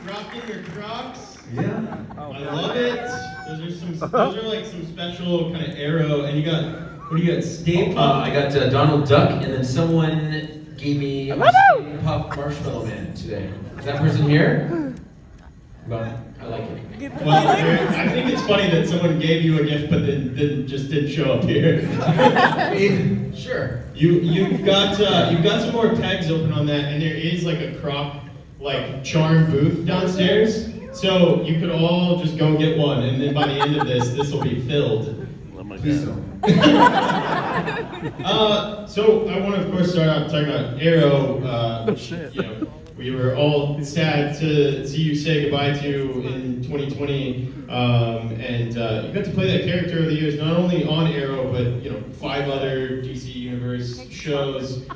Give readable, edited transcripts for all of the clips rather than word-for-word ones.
Rocking your Crocs. Yeah. I love it. Those are like some special kind of arrow. And you got, what do you got? Stay Puft? I got Donald Duck, and then someone gave me a Stay Puft Marshmallow Man today. Is that person here? Well, I like it. Well, I think it's funny that someone gave you a gift, but then didn't show up here. I mean, sure. You've got some more pegs open on that, and there is like a Croc charm booth downstairs. So you could all just go get one, and then by the end of this will be filled. Please don't. So I want to, of course, start out talking about Arrow. You know, we were all sad to see you say goodbye to in 2020, and you got to play that character over the years, not only on Arrow, but 5 other DC Universe shows.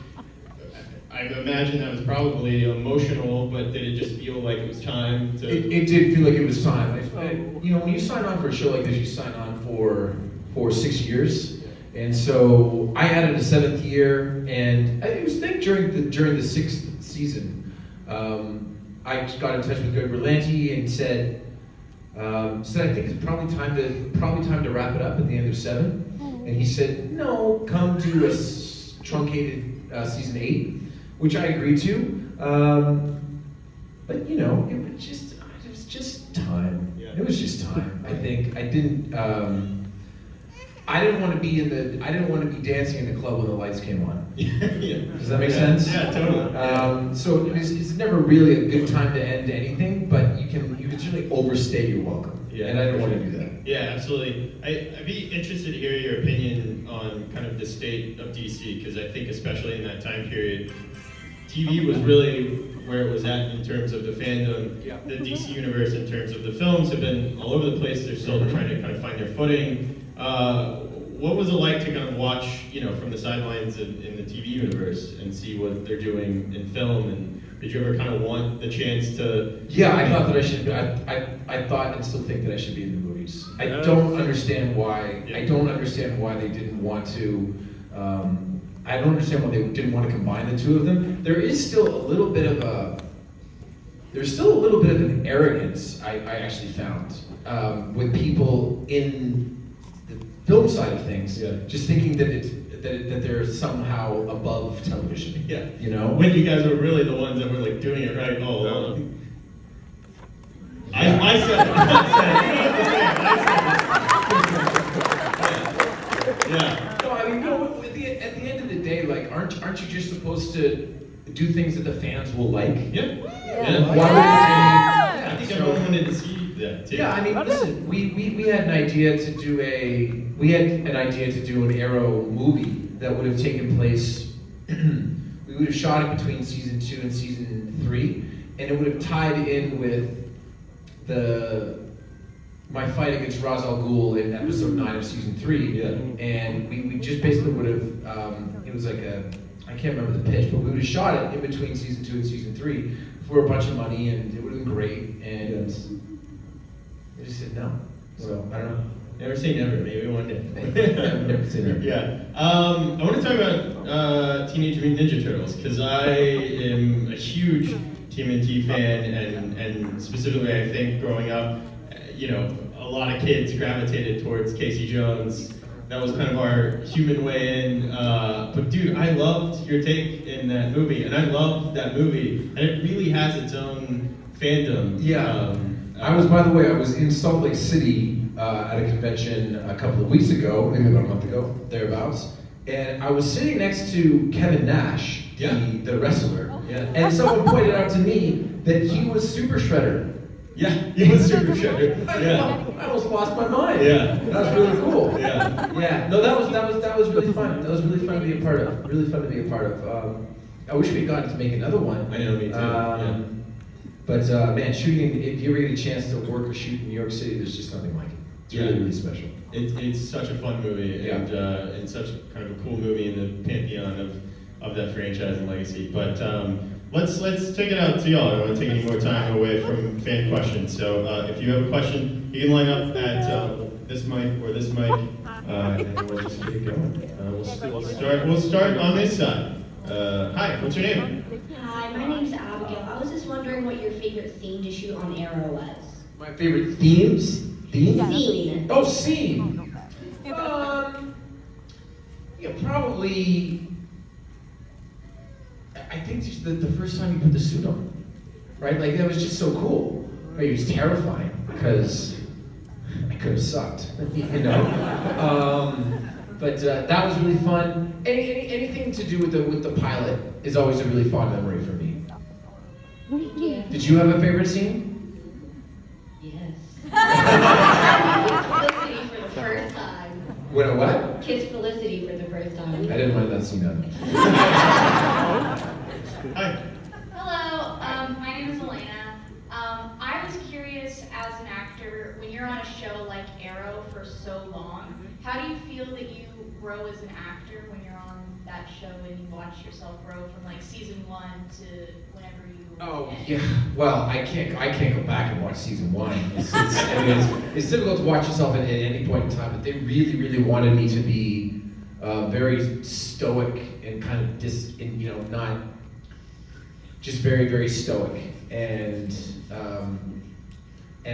I imagine that was probably emotional, but did it just feel like it was time to? It did feel like it was time. When you sign on for a show like this, you sign on for 6 years, and so I added a 7th year, and it was during the 6th season. I just got in touch with Greg Berlanti and said I think it's probably time to wrap it up at the end of 7, and he said no, come do a truncated season 8. Which I agreed to, but it was just time. Yeah. It was just time. I think I didn't want to be dancing in the club when the lights came on. Yeah. Does that make sense? Yeah, totally. So it's never really a good time to end anything, but you can certainly overstay your welcome. Yeah, and I don't want to do that. Yeah, absolutely. I'd be interested to hear your opinion on kind of the state of DC, because I think especially in that time period, TV was really where it was at in terms of the fandom. Yeah. The DC Universe in terms of the films have been all over the place. They're still trying to kind of find their footing. What was it like to kind of watch, from the sidelines in the TV universe and see what they're doing in film? And did you ever kind of want the chance to? Yeah, I thought that I should. I thought and still think that I should be in the movies. I don't understand why. Yeah. I don't understand why they didn't want to. I don't understand why they didn't want to combine the two of them. There's still a little bit of an arrogance I actually found with people in the film side of things, just thinking that they're somehow above television. Yeah, when you guys were really the ones that were like doing it right all along. I said it. Yeah. No, I mean, at the end of the day, like, aren't you just supposed to do things that the fans will like? Yeah. Why would I think everyone wanted to see that too. Yeah, I mean, listen, we had an idea to do an Arrow movie that would have taken place. We would have shot it between season 2 and season 3, and it would have tied in with my fight against Ra's al Ghul in episode 9 of season 3, and we just basically would have, it was like I can't remember the pitch, but we would have shot it in between season 2 and season 3 for a bunch of money, and it would have been great, and they just said no. So, I don't know. Never say never, maybe one day. Never say never. Yeah. I want to talk about Teenage Mutant Ninja Turtles, because I am a huge TMNT fan, and specifically I think growing up, a lot of kids gravitated towards Casey Jones. That was kind of our human way in. But dude, I loved your take in that movie, and I love that movie, and it really has its own fandom. Yeah. I was in Salt Lake City at a convention a couple of weeks ago, maybe about a month ago, thereabouts, and I was sitting next to Kevin Nash, the wrestler, and someone pointed out to me that he was Super Shredder. Yeah, he was Super Shredder. Yeah, I almost lost my mind. Yeah, that was really cool. Yeah. No, that was really fun. That was really fun to be a part of. Really fun to be a part of. I wish we'd gotten to make another one. I know, me too. But man, shooting, if you ever get a chance to work or shoot in New York City, there's just nothing like it. It's really, really special. It's such a fun movie, and such kind of a cool movie in the pantheon of that franchise and legacy. But let's take it out to y'all. I don't want to take any more time away from fan questions. So if you have a question, you can line up at this mic or this mic, and we'll just keep going. We'll start on this side. Hi, what's your name? Hi, my name's Abigail. I was just wondering what your favorite theme to shoot on Arrow was. My favorite themes? Theme? Scene. Oh, scene. Yeah, probably. I think just the first time you put the suit on, right? Like that was just so cool. Right? It was terrifying because I could have sucked, you know. But that was really fun. Anything to do with the pilot is always a really fond memory for me. Thank you. Did you have a favorite scene? Yes. Felicity for the first time. When a what? Kiss Felicity for the first time. I didn't mind that scene either. Hi. Hello, my name is Elena. I was curious, as an actor, when you're on a show like Arrow for so long, how do you feel that you grow as an actor when you're on that show and you watch yourself grow from like season 1 to whenever you Oh end? yeah. Well, I can't go back and watch season 1. It's difficult to watch yourself at any point in time. But they really wanted me to be very stoic and kind of not just very stoic. And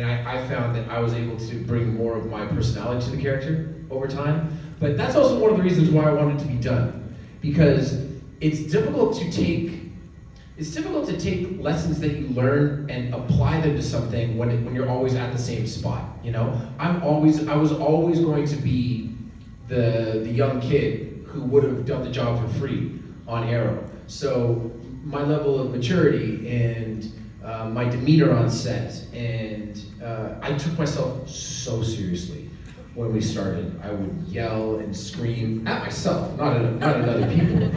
I found that I was able to bring more of my personality to the character over time. But that's also one of the reasons why I wanted it to be done, because it's difficult to take lessons that you learn and apply them to something when you're always at the same spot. You know, I was always going to be the young kid who would have done the job for free on Arrow. So my level of maturity and my demeanor on set, and I took myself so seriously. When we started, I would yell and scream at myself, not at other people.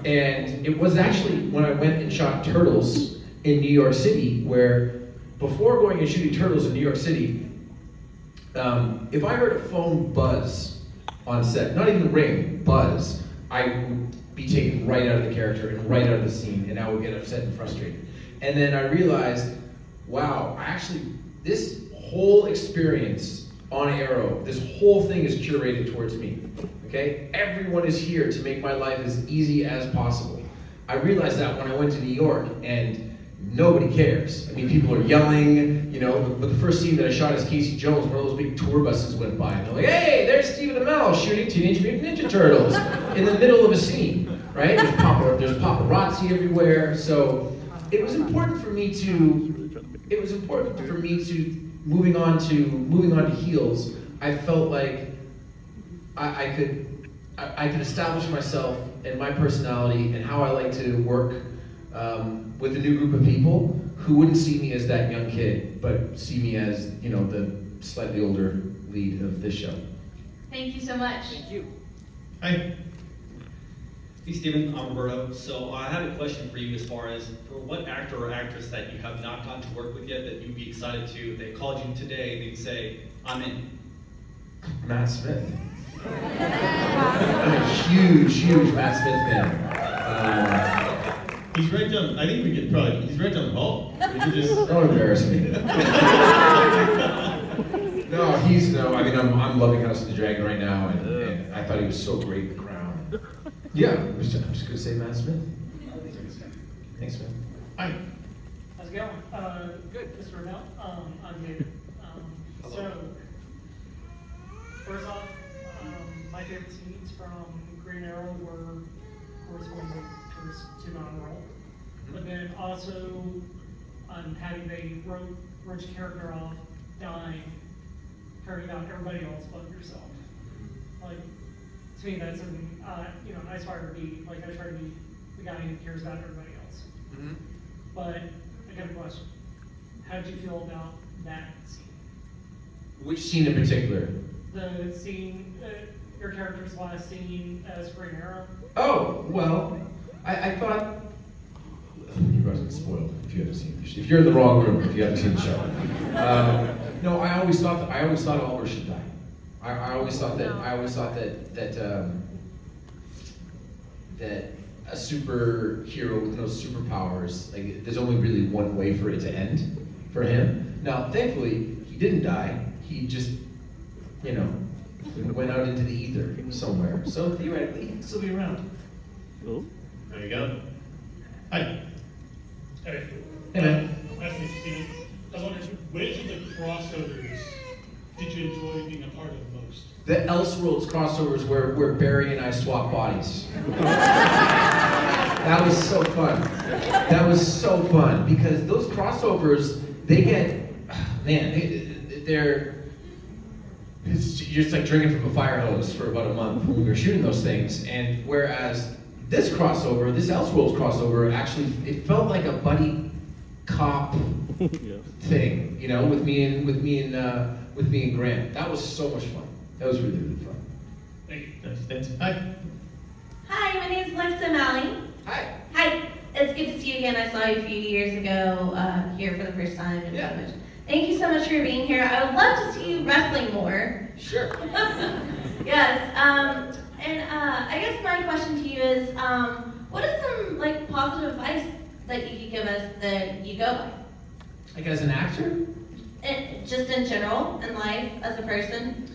And it was actually when I went and shot Turtles in New York City, where before going and shooting Turtles in New York City, if I heard a phone buzz on set, not even ring, buzz, I would be taken right out of the character and right out of the scene, and I would get upset and frustrated. And then I realized, wow, this whole experience on Arrow, this whole thing is curated towards me, okay? Everyone is here to make my life as easy as possible. I realized that when I went to New York, and nobody cares. I mean, people are yelling, you know, but the first scene that I shot as Casey Jones, one of those big tour buses went by, and they're like, hey, there's Stephen Amell shooting Teenage Mutant Ninja Turtles in the middle of a scene, right? There's paparazzi everywhere, so it was important for me to, moving on to Heels, I felt like I could establish myself and my personality and how I like to work with a new group of people who wouldn't see me as that young kid, but see me as, you know, the slightly older lead of this show. Thank you so much. Thank you. Hi. Hey Stephen, I'm Roberto. So I had a question for you as far as for what actor or actress that you have not gotten to work with yet that you'd be excited to, they called you today, they'd say, I'm in. Matt Smith. I'm a huge Matt Smith fan. He's right down. I think we could probably. He's right down the hall. We could just. Don't embarrass me. I mean, I'm loving House of the Dragon right now, and I thought he was so great in The Crown. Yeah, I'm just gonna say Matt Smith. Thanks, man. Hi. How's it going? Good. Mr. Amell. I'm David. So, first off, my favorite scenes from Green Arrow were, of course, when they first took on a role. But then also, having they wrote your character off, dying, caring about everybody else but yourself. Like, to me, that's something, I aspire to be. Like, I try to be the guy who cares about everybody else. Mm-hmm. But I got a question. How did you feel about that scene? Which scene in particular? The scene, your character's last scene as Green Arrow? Oh, well, I thought, you guys are spoiled if you haven't seen the show. If you're in the wrong room, if you haven't seen the show. No, I always thought Oliver should die. I always thought that a superhero with no superpowers, like, there's only really one way for it to end for him. Now, thankfully, he didn't die. He just, went out into the ether somewhere. So theoretically, he can still be around. There you go. Hi. Hey, Hey, man. That's interesting. I was wondering, which of the crossovers did you enjoy being a part of most? The Elseworlds crossovers where Barry and I swap bodies. That was so fun. That was so fun because those crossovers, they get, man, they're, you're just like drinking from a fire hose for about a month when we were shooting those things. And whereas this crossover, this Elseworlds crossover, actually, it felt like a buddy cop thing, you know, with me and Grant. That was so much fun. That was really, really fun. Thank you. Thanks. Hi. Hi, my name is Amell. Hi. Hi, it's good to see you again. I saw you a few years ago here for the first time. And Yeah. thank you so much for being here. I would love to see you wrestling more. Sure. Yes. I guess my question to you is, what is some like positive advice that you could give us that you go by? Like as an actor? Just in general, in life, as a person?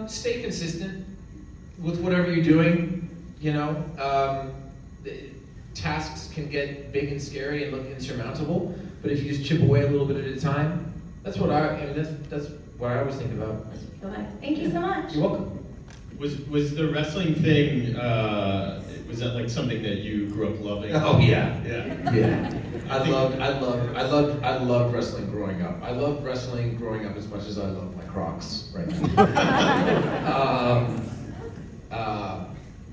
Stay consistent with whatever you're doing, you know. Tasks can get big and scary and look insurmountable, but if you just chip away a little bit at a time, that's what that's what I always think about. Okay. Thank you so much. You're welcome. Was the wrestling thing, was that like something that you grew up loving? Oh yeah. Yeah. Yeah. I loved wrestling growing up. I loved wrestling growing up as much as I love my Crocs right now.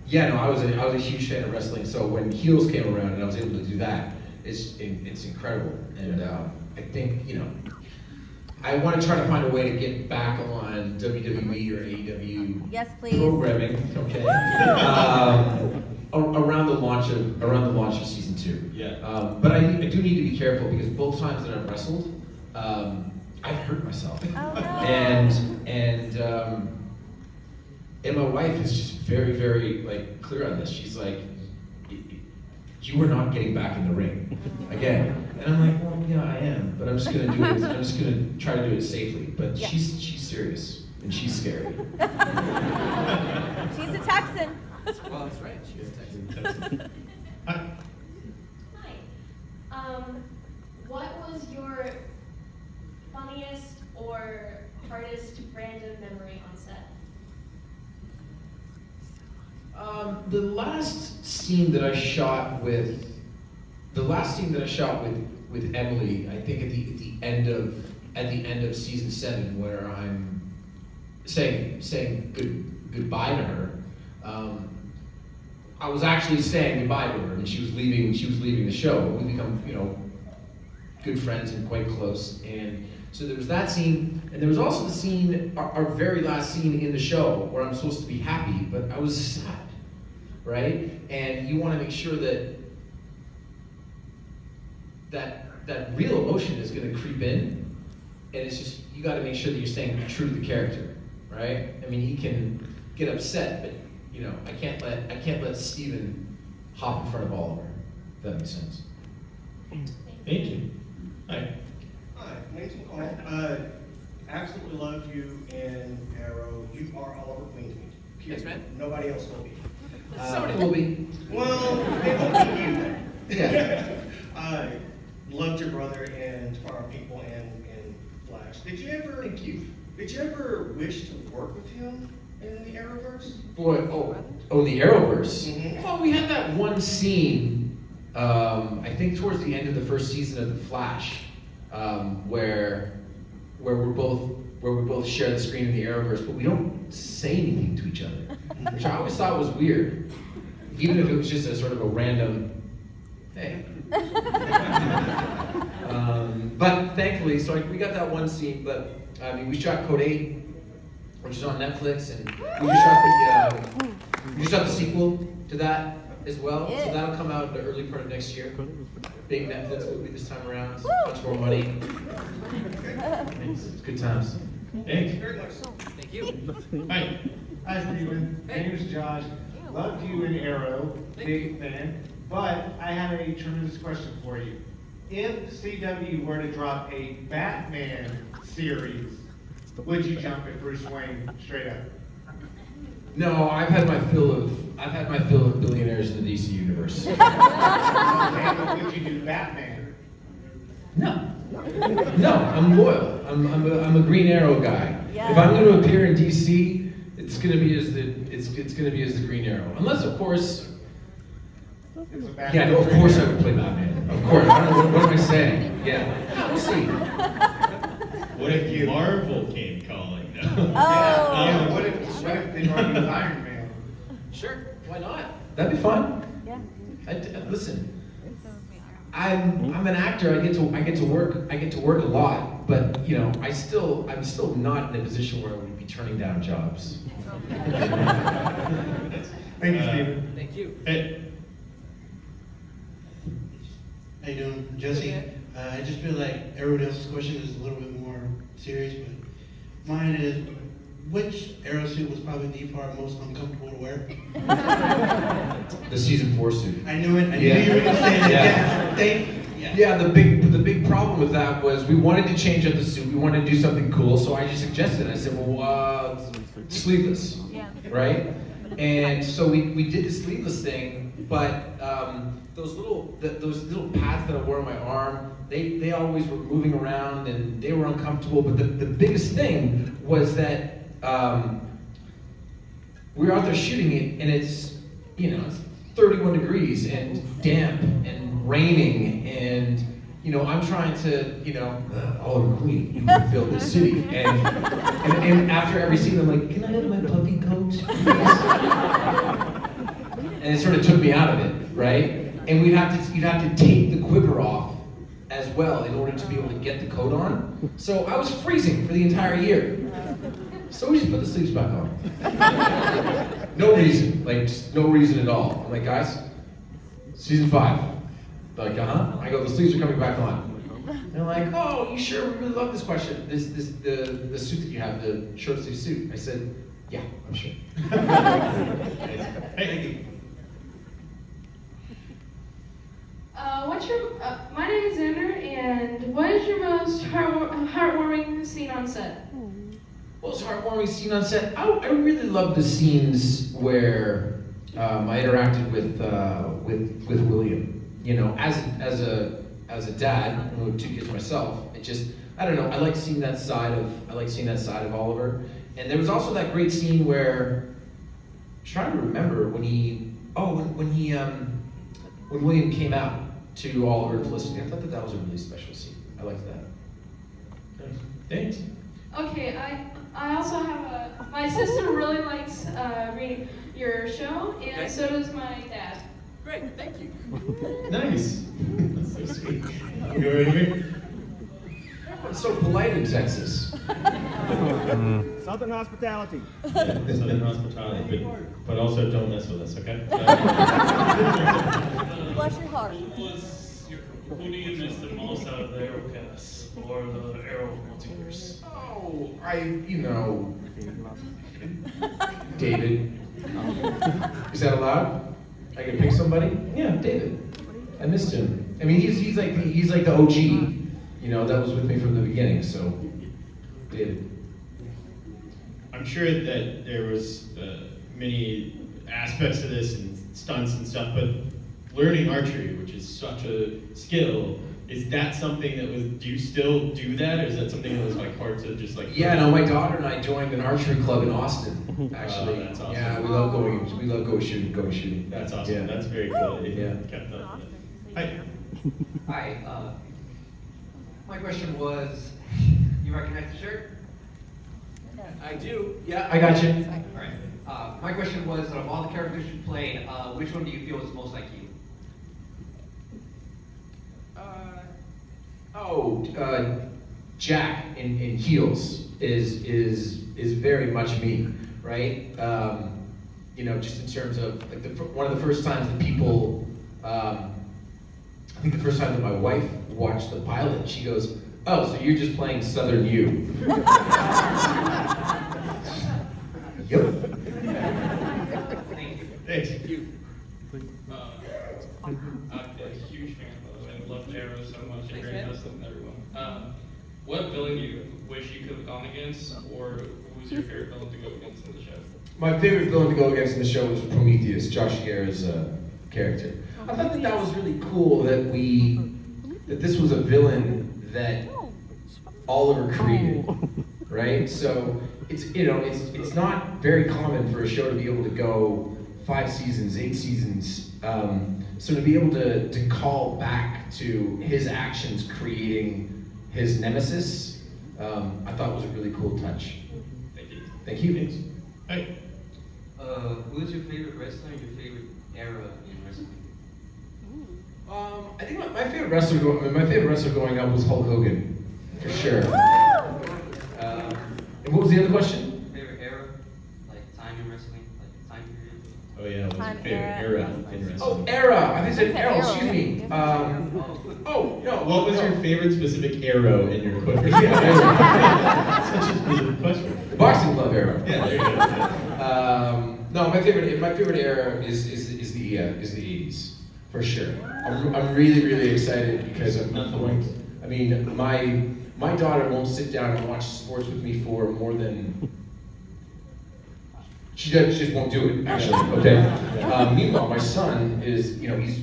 Yeah, no, I was a huge fan of wrestling. So when Heels came around and I was able to do that, it's incredible. And I think, you know, I want to try to find a way to get back on WWE or AEW Yes, please. programming. Okay. Around the launch of season 2. Yeah. But I do need to be careful because both times that I've wrestled, I've hurt myself. Oh, no. And my wife is just very, very like clear on this. She's like, you are not getting back in the ring again. And I'm like, well, yeah, I am, but I'm just gonna do it. I'm just gonna try to do it safely. But Yeah. she's serious and she's scary. She's a Texan. Well, that's right. She is Texan. Hi. Hi. What was your funniest or hardest random memory on set? The last scene that I shot with Emily, I think at the end of season 7, where I'm saying goodbye to her. I was actually saying goodbye to her, and she was leaving the show. We become, you know, good friends and quite close. And so there was that scene, and there was also the scene, our very last scene in the show, where I'm supposed to be happy, but I was sad, right? And you want to make sure that real emotion is going to creep in, and it's just, you got to make sure that you're staying true to the character, right? I mean, he can get upset, but you know, I can't let Steven hop in front of Oliver, if that makes sense. Thank you. Hi. Hi, my name's McCall. Absolutely love you in Arrow. You are Oliver Queen to me. Thanks, man. Nobody else will be. Somebody will be. Well, they won't be you then. Yeah. Loved your brother in Tomorrow People and Flash. Thank you. Did you ever wish to work with him in the Arrowverse? Boy, oh, the Arrowverse. Mhm. Well, we had that one scene, I think towards the end of the first season of The Flash, where we both share the screen in the Arrowverse, but we don't say anything to each other, which I always thought was weird, even if it was just a sort of a random, hey. But thankfully, so we got that one scene, but I mean, we shot Code 8, which is on Netflix, and we just shot the sequel to that as well. So that'll come out in the early part of next year. Big Netflix movie this time around. Much more money. It's good times. Thanks. Very much so. Thank you. Hi. Hi, Steven. My name is Josh. Loved you in Arrow. Big fan. But I had a tremendous question for you. If CW were to drop a Batman series, would you jump at Bruce Wayne straight up? No, I've had my fill of billionaires in the DC universe. Okay, but would you do Batman? No. No, I'm loyal. I'm a Green Arrow guy. If I'm going to appear in DC, it's going to be as the Green Arrow. Unless, of course. Yeah, no, of course I would play Batman. Of course. I don't know, what am I saying? Yeah. We'll see. What if Marvel came calling? No. Yeah, what if they brought you Iron Man? Sure. Why not? That'd be fun. Yeah. Listen. I'm an actor. I get to work a lot, but I'm still not in a position where I would be turning down jobs. Thank you, Stephen. Thank you. Hey. How you doing, Jesse? I just feel like everyone else's question is a little bit more serious, but mine is, which Arrow suit was probably the far most uncomfortable to wear? The season 4 suit. I knew it. I knew you were going to say it. Yeah. Thank you. Yeah, the big problem with that was we wanted to change up the suit. We wanted to do something cool, so I just suggested. I said, well, sleeveless, right? And so we did the sleeveless thing, but those little pads that I wore on my arm, they always were moving around and they were uncomfortable. But the biggest thing was that we were out there shooting it, and it's 31 degrees and damp and raining, and I'm trying to Oliver Queen, you can fill this city, and after every scene I'm like, can I have my puffy coat, please? And it sort of took me out of it, right? And you'd have to take the quiver off as well in order to be able to get the coat on. So I was freezing for the entire year. So we just put the sleeves back on. No reason, just no reason at all. I'm like, guys, season 5. They're like, uh-huh. I go, the sleeves are coming back on. And they're like, oh, you sure? We really love this question. The suit that you have, the short sleeve suit. I said, yeah, I'm sure. Thank you. My name is Xander, and what is your most heartwarming scene on set? Most heartwarming scene on set? I really love the scenes where I interacted with William. As a dad with 2 kids myself, I don't know. I like seeing that side of Oliver. And there was also that great scene where I'm trying to remember when William came out to Oliver and Felicity. I thought that was a really special scene. I liked that. Thanks. Okay, I also have my sister really likes reading your show, and so does my dad. Great, thank you. Nice. That's so sweet. You go right here. Everyone's so polite in Texas. Southern hospitality. Yeah, Southern hospitality, but also don't mess with us, okay? Bless your heart. Who do you miss the most out of the Arrow cast or the Arrow multiverse? Oh, David. Is that allowed? I can pick somebody? Yeah, David. I missed him. I mean, he's like the OG. That was with me from the beginning. So, David. I'm sure that there was many aspects to this and stunts and stuff, but learning archery, which is such a skill, is that something that was? Do you still do that, or is that something that was hard to just Yeah, no. My daughter and I joined an archery club in Austin. Actually, that's awesome. Yeah, we love going shooting. That's awesome. Yeah. That's very cool. Yeah. Kept up. Hi. Hi. My question was, you recognize the shirt? I do. Yeah, I got you. All right. My question was, of all the characters you played, which one do you feel is most like you? Jack in Heels is very much me, right? Just in terms of one of the first times that people, I think the first time that my wife watched the pilot, she goes, "Oh, so you're just playing Southern you?" Yep. Thanks. I'm a huge fan of and love Arrow so much and Grant Hustle and everyone. What villain do you wish you could have gone against, or who's your favorite villain to go against in the show? My favorite villain to go against in the show was Prometheus, Josh Guerra's character. I thought that was really cool that this was a villain that Oliver created, right? So it's not very common for a show to be able to go 5 seasons, 8 seasons. So to be able to call back to his actions creating his nemesis, I thought was a really cool touch. Thank you. Thank you. Hey. Who is your favorite wrestler and your favorite era in wrestling? I think my favorite wrestler growing up was Hulk Hogan, for sure. And what was the other question? Favorite era, like time in wrestling, like time period. Oh yeah, what's your favorite era in wrestling? Oh, era. I think it said arrow. Excuse me. Oh no. What was your favorite specific arrow in your equipment? Such a specific question. The boxing glove era. Yeah, there you go. No, my favorite era is the 80s, for sure. I'm really excited because I'm not going. I mean, my daughter won't sit down and watch sports with me for more than. She just won't do it, actually. Okay. Meanwhile, my son is, he's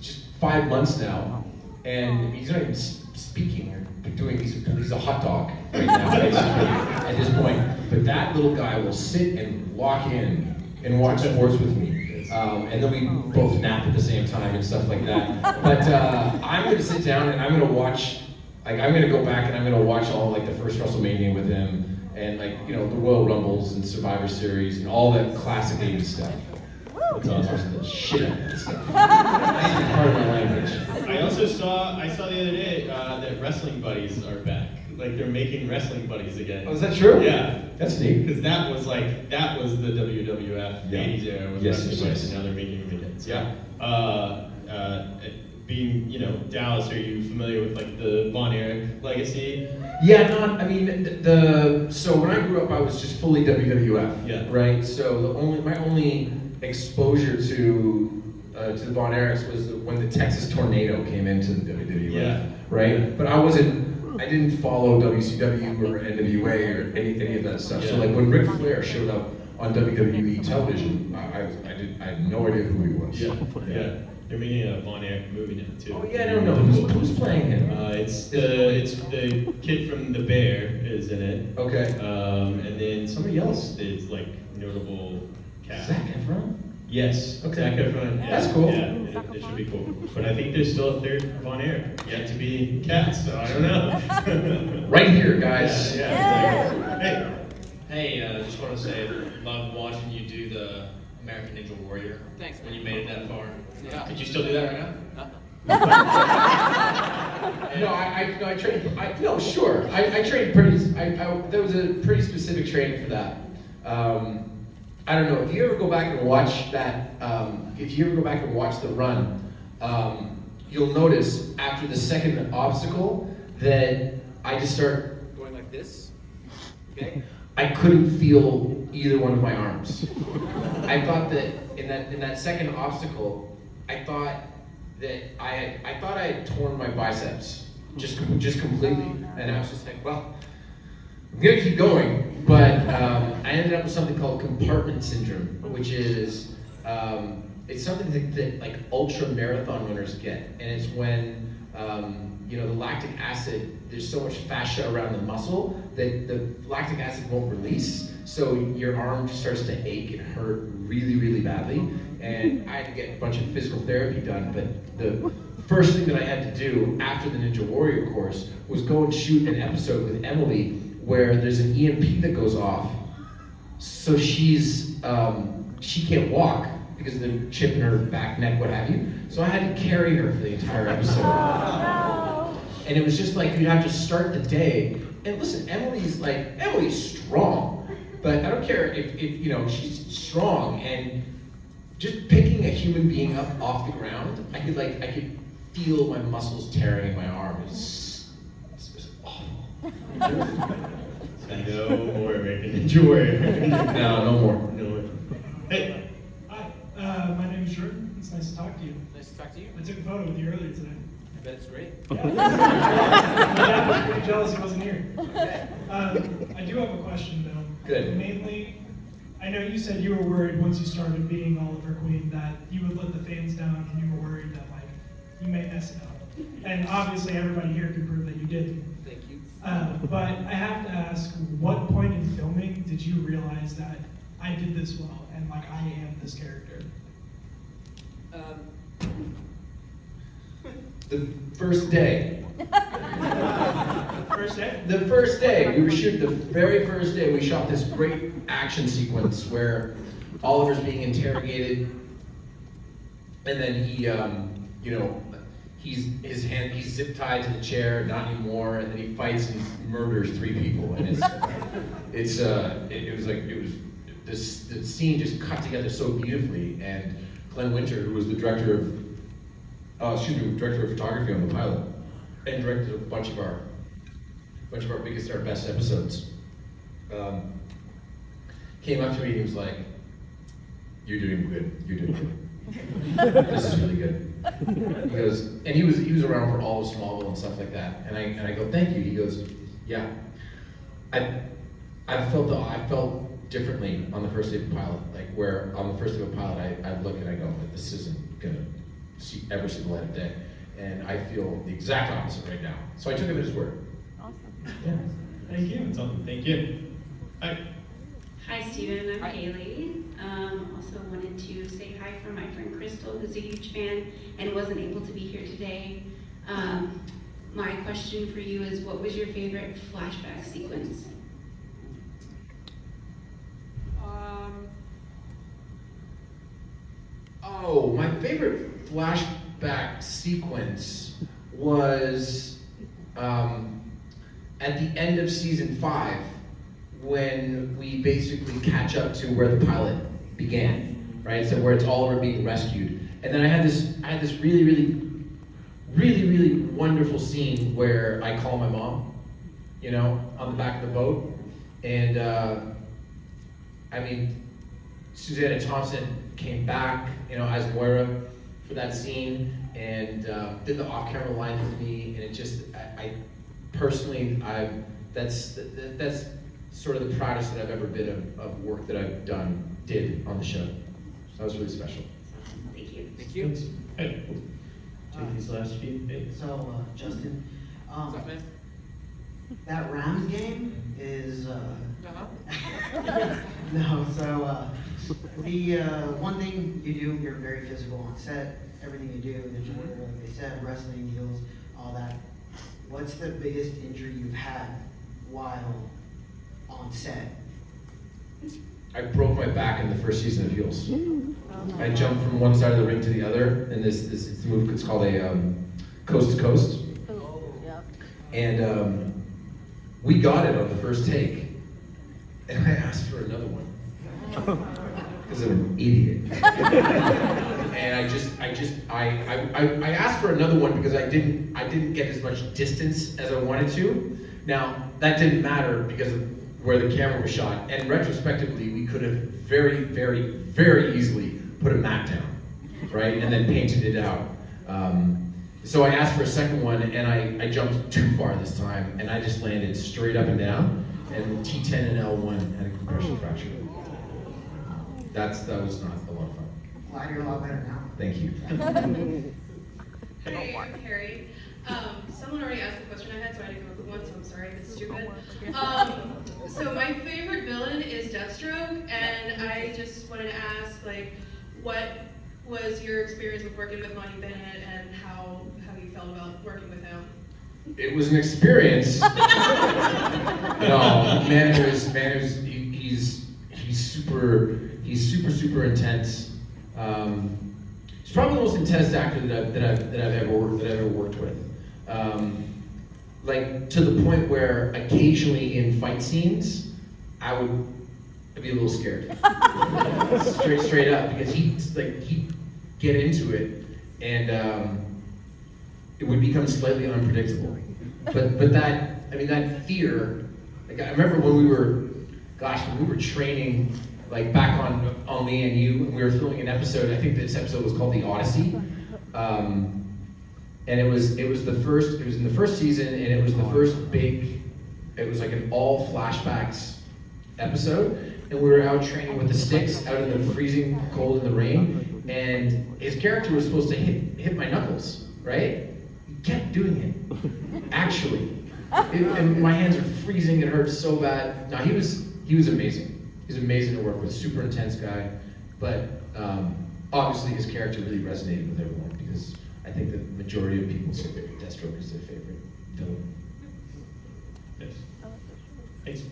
just 5 months now, and he's not even speaking or doing. He's a hot dog right now, basically, at this point. But that little guy will sit and lock in and watch sports with me. And then we both nap at the same time and stuff like that. But I'm going to sit down and I'm going to watch, I'm going to go back and I'm going to watch all the first WrestleMania with him and the Royal Rumbles and Survivor Series and all that classic 80s stuff. That's awesome. The shit out of that stuff. That's part of my language. I saw the other day that Wrestling Buddies are back. They're making Wrestling Buddies again. Oh, is that true? Yeah. That's neat. Because that was the WWF 80s era with Wrestling Buddies, and now they're making them again. So, yeah. Being, Dallas, are you familiar with the Von Erich legacy? Yeah, so when I grew up, I was just fully WWF. Yeah. Right. So my only exposure to the Von Erichs was when the Texas Tornado came into the WWF. Yeah. Right. Yeah. But I didn't follow WCW or NWA or any of that stuff. Yeah. So when Ric Flair showed up on WWE television, I had no idea who he was. Yeah. They're making a Von Erich movie now too. Oh yeah, no. Who's playing him? It's the kid from The Bear is in it. Okay. And then somebody else is notable cast. Zac Efron? Yes. Okay. Zac Efron. Yeah. That's cool. Yeah, it should be cool. But I think there's still a third Von Erich yet to be cast, so I don't know. Right here, guys. Yeah. Exactly. Hey, just want to say, love watching you do the American Ninja Warrior. Thanks, when you made it that far. Yeah. Could you still do that right now? No, I trained. No, sure. I trained pretty. There was a pretty specific training for that. I don't know if you ever go back and watch that. If you ever go back and watch the run, you'll notice after the second obstacle that I just start going like this. Okay. I couldn't feel either one of my arms. I thought that in that second obstacle, I thought I had torn my biceps just completely, and I was just like, well, I'm gonna keep going. But I ended up with something called Compartment Syndrome, which is it's something that ultra marathon runners get, and it's when the lactic acid. There's so much fascia around the muscle that the lactic acid won't release, so your arm just starts to ache and hurt really badly. And I had to get a bunch of physical therapy done, but the first thing that I had to do after the Ninja Warrior course was go and shoot an episode with Emily where there's an EMP that goes off, so she can't walk because of the chip in her back, neck, what have you. So I had to carry her for the entire episode. And it was just you'd have to start the day. And listen, Emily's strong, but I don't care if she's strong. And just picking a human being up off the ground, I could feel my muscles tearing in my arm. It's awful. No more American Ninja Warrior. No more. No more. Hey. Hi, my name is Jordan. It's nice to talk to you. Nice to talk to you. I took a photo with you earlier today. I bet it's great. Yeah. My dad was pretty jealous he wasn't here. I do have a question though. Good. Mainly, I know you said you were worried once you started being Oliver Queen that you would let the fans down and you were worried that you may mess it up. And obviously, everybody here can prove that you didn't. Thank you. But I have to ask, what point in filming did you realize that I did this well and like I am this character? The first day. First day? The first day. We were shooting the very first day. We shot this great action sequence where Oliver's being interrogated, and then he, he's zip tied to the chair, not anymore, and then he fights and murders 3 people, and the scene just cut together so beautifully, and Glenn Winter, who was the director of photography on the pilot, and directed a bunch of our biggest, our best episodes, came up to me and he was like, "You're doing good. You're doing good. This is really good." He goes, and he was around for all of Smallville and stuff like that. And I go, "Thank you." He goes, "Yeah, I felt differently on the first day of the pilot. Like where on the first day of a pilot, I look and I go, this isn't gonna ever see the light of day. And I feel the exact opposite right now." So I took him at his word. Awesome. Yeah. Thank you. Thank you. Hi. Hi, Steven. I'm Haley. Also wanted to say hi for my friend Crystal, who's a huge fan and wasn't able to be here today. My question for you is, what was your favorite flashback sequence? My favorite flashback sequence was at the end of season 5, when we basically catch up to where the pilot began, right? So where it's Oliver being rescued, and then I had this really wonderful scene where I call my mom, on the back of the boat, and Susanna Thompson came back, as Moira for that scene, and did the off-camera line with me, and it just, that's sort of the proudest that I've ever been of work that I've did on the show. So that was really special. Thank you. Thank you. Hey. Take these last few. Hey. So, Justin, What's up, man? that Rams game is, the one thing you do, you're very physical on set, everything you do, like they said, wrestling, heels, all that. What's the biggest injury you've had while on set? I broke my back in the first season of Heels. I jumped from one side of the ring to the other, and it's a move, it's called a coast to coast. And we got it on the first take, and I asked for another one because I'm an idiot. And I asked for another one because I didn't get as much distance as I wanted to. Now that didn't matter because of where the camera was shot, and retrospectively we could have very easily put a mat down, right, and then painted it out. So I asked for a second one, and I jumped too far this time, and I just landed straight up and down, and T10 and L1 had a compression fracture. That was not a lot of fun. Glad you're a lot better now. Thank you. Hey, I'm Carrie. Someone already asked the question I had, so I had to come up with one, so I'm sorry, it's stupid. So my favorite villain is Deathstroke, and I just wanted to ask, what was your experience with working with Monty Bennett, and how you felt about working with him? It was an experience. No, he's super intense. He's probably the most intense actor that I've ever worked with. To the point where occasionally in fight scenes, I'd be a little scared. straight up, because he'd get into it, and it would become slightly unpredictable. But that fear, I remember when we were training, back on Me and You, and we were filming an episode. I think this episode was called The Odyssey, and it was in the first season, and it was the first big. It was like an all flashbacks episode, and we were out training with the sticks out in the freezing cold in the rain, and his character was supposed to hit my knuckles, right? He kept doing it. Actually. And my hands are freezing, it hurts so bad. No, he was amazing. He's amazing to work with, super intense guy. But obviously his character really resonated with everyone because I think the majority of people say that Deathstroke is their favorite villain. Yes. Thanks.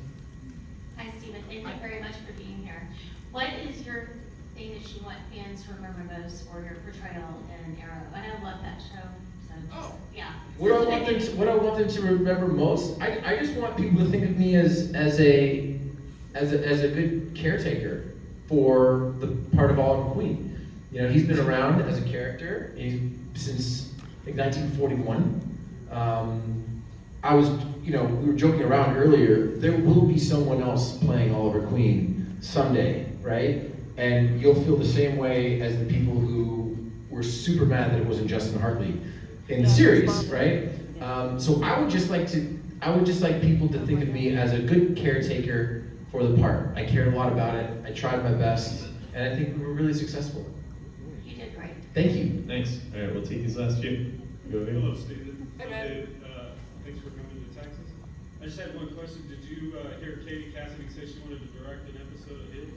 Hi, Stephen. Thank you very much for being here. What is your thing that you want fans to remember most for your portrayal in Arrow? And I love that show. So just, yeah. What I want them to remember most? I just want people to think of me as a good caretaker for the part of Oliver Queen. You know, he's been around as a character since I think 1941. We were joking around earlier. There will be someone else playing Oliver Queen someday, right? And you'll feel the same way as the people who were super mad that it wasn't Justin Hartley in the series, right? So I would just like people to think of me as a good caretaker for the part. I cared a lot about it. I tried my best, and I think we were really successful. You did great. Thank you. Thanks. All right, we'll take these last few. Go ahead. Hello, Stephen. Hey, man. Thanks for coming to Texas. I just had one question. Did you hear Katie Cassidy say she wanted to direct an episode of his?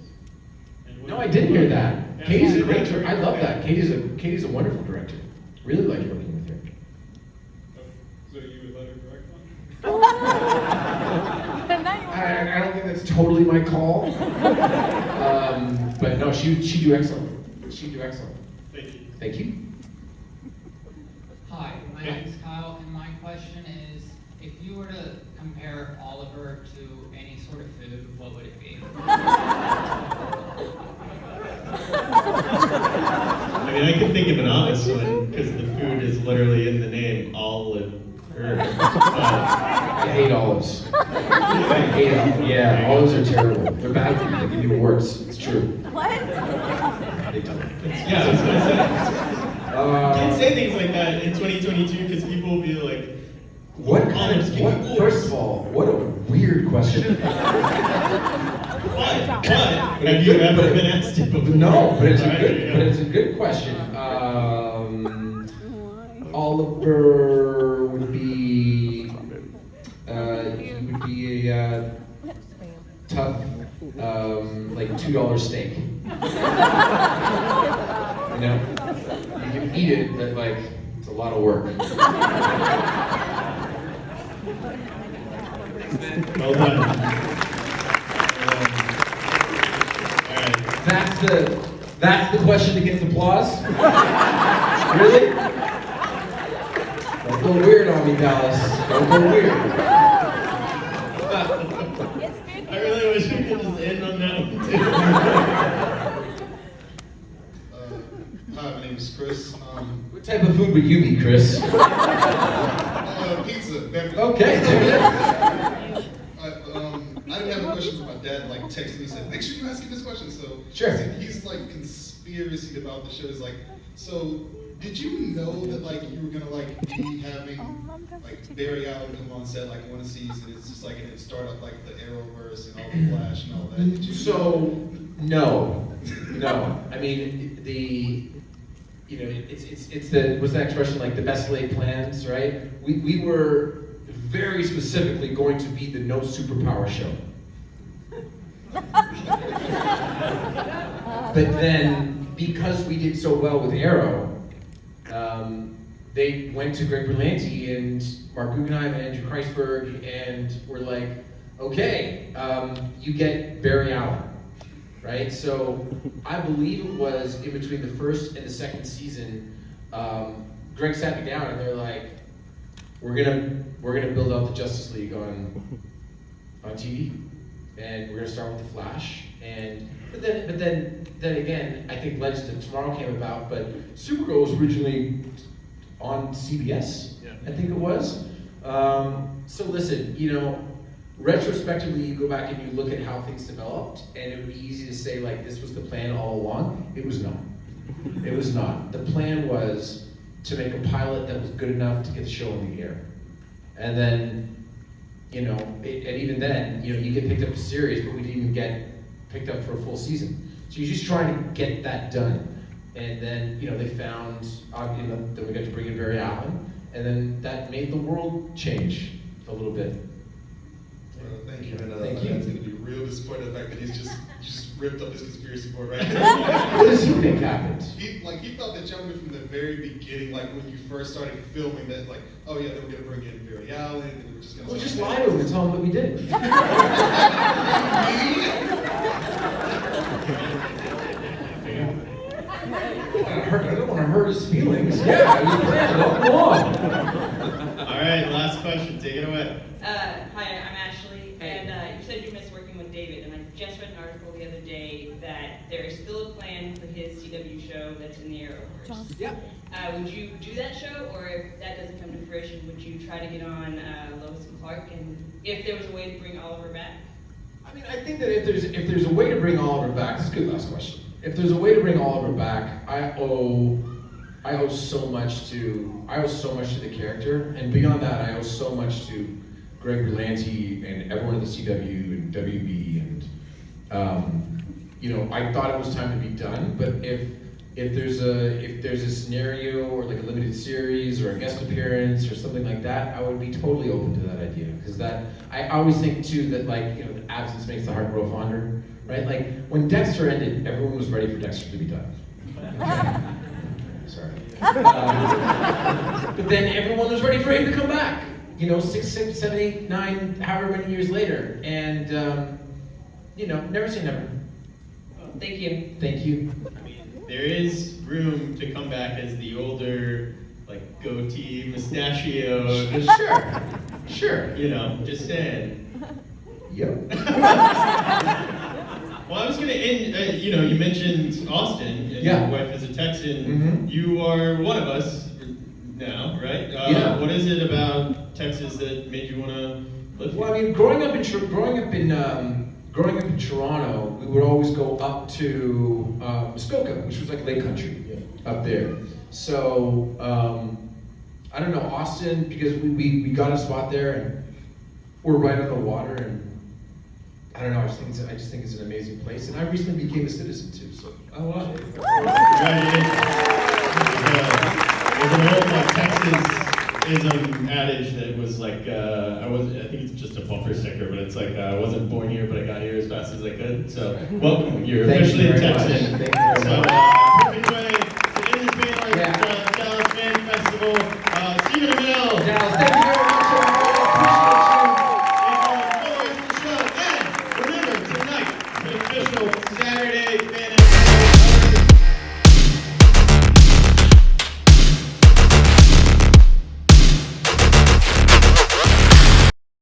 No, I did hear that. Katie's a great director. I love that. Katie's a wonderful director. Really like working with her. So you would let her direct one? I don't think that's totally my call. But no, she'd do excellent. She'd do excellent. Thank you. Thank you. Hi, my name is Kyle, and my question is, if you were to compare Oliver to any sort of food, what would it be? I mean, I can think of an honest one because the food is literally in the name, olive. I hate olives. I hate olives. Yeah, olives are terrible. They're bad for you. They can do worse. It's true. What? They don't. Yeah, I was gonna say. You can't say things like that in 2022 because people will be like, First of all, what a weird question. What? Have you ever been asked it before? No, but it's a good question. Oliver would be a tough, like $2 steak. You know, you can eat it, but like it's a lot of work. Well done. That's the question that gets applause? Really? Don't go weird on me, Dallas. Don't go weird. I really wish we could just end on that one too. Hi, my name is Chris. What type of food would you be, Chris? Pizza, definitely. Okay. I didn't have a question, but my dad like texted me and said, make sure you ask him this question. So sure. He's like conspiracy about the show. He's like, so did you know that like you were gonna like be having like Barry Allen come on set like one season? It's just like and it start up like the Arrowverse and all the Flash and all that. Did you No. I mean it's the what's that expression like the best laid plans, right? We were very specifically going to be the no superpower show. But then, because we did so well with Arrow, they went to Greg Berlanti and Mark Guggenheim and Andrew Kreisberg and were like, okay, you get Barry Allen, right? So I believe it was in between the first and the second season, Greg sat me down and they're like, we're gonna build out the Justice League on TV, and we're gonna start with the Flash, but then again, I think Legends of Tomorrow came about, but Supergirl was originally on CBS, I think it was. So listen, retrospectively, you go back and you look at how things developed, and it would be easy to say like this was the plan all along. It was not. It was not. The plan was to make a pilot that was good enough to get the show in the air. And then, and even then, you get picked up to series, but we didn't even get picked up for a full season. So you're just trying to get that done. And then, they found, then we got to bring in Barry Allen. And then that made the world change a little bit. Thank you. And Thank you. That's going to be real disappointed in the fact that he's just ripped up his conspiracy board right now. What does he think happened? He thought that gentleman from the very beginning, like when you first started filming that, like, oh yeah, they were going to bring in Barry Allen, and they were just going to. Well, just lie to him and tell him that we did. I don't want to hurt his feelings. Yeah, it was planned all along. All right, last question. Take it away. Hi, I'm Ashley, and you said you missed working with David, and I just read an article the other day that there is still a plan for his CW show that's in the Arrowverse. Yeah. Would you do that show, or if that doesn't come to fruition, would you try to get on Lois and Clark, and if there was a way to bring Oliver back? I mean, I think that if there's a way to bring Oliver back, that's a good last question. If there's a way to bring Oliver back, I owe so much to the character, and beyond that, I owe so much to Greg Berlanti and everyone at the CW and WB, and you know, I thought it was time to be done. But if there's a scenario or like a limited series or a guest appearance or something like that, I would be totally open to that idea, because that I always think too that, like, you know, the absence makes the heart grow fonder, right? Like when Dexter ended, everyone was ready for Dexter to be done. Sorry. But then everyone was ready for him to come back. You know, 6, 7, 8, 9, however many years later, and you know, never say never. Thank you. Thank you. There is room to come back as the older, like, goatee, mustachioed. Sure. You know, just saying. Yep. Well, I was going to end, you know, you mentioned Austin, and Yeah. your wife is a Texan. Mm-hmm. You are one of us now, right? Yeah. What is it about Texas that made you want to live here? Well, I mean, growing up in Toronto, we would always go up to Muskoka, which was like lake country up there. So I don't know, Austin, because we got a spot there and we're right on the water, and I don't know, I just think it's an amazing place, and I recently became a citizen too. So. Oh wow! Congratulations. There's an old Texas-ism adage that was like, I think it's just a bumper sticker, but it's like, I wasn't born here, but I got here as fast as I could. So welcome, you're officially a Texan. Thank you very much. Quick way to end this Dallas Fan Festival. Stephen Amell. Dallas,